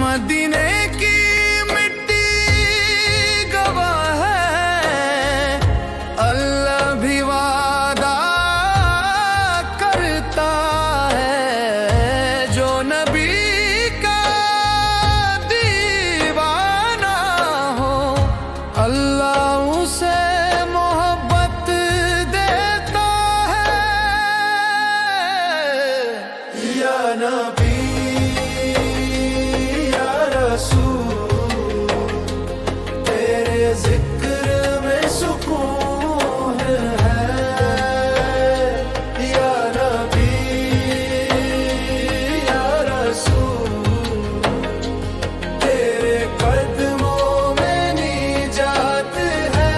मदीने की मिट्टी गवाह है, अल्लाह भी वादा करता है। जो नबी का दीवाना हो, अल्लाह उसे मोहब्बत देता है। या नबी तेरे जिक्र में सुकून है। या नबी या रसूल, तेरे कदमों में निजात है।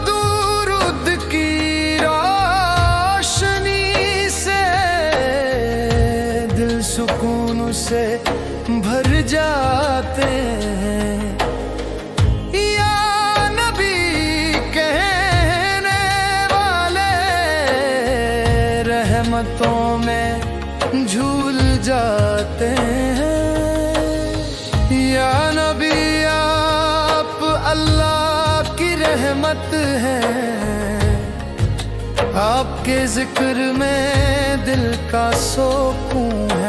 दुरूद की रोशनी से दिल सुकून से भर जाते हैं। या नबी कहने वाले रहमतों में झूल जाते हैं। या नबी आप अल्लाह की रहमत हैं, आपके जिक्र में दिल का सुकून है।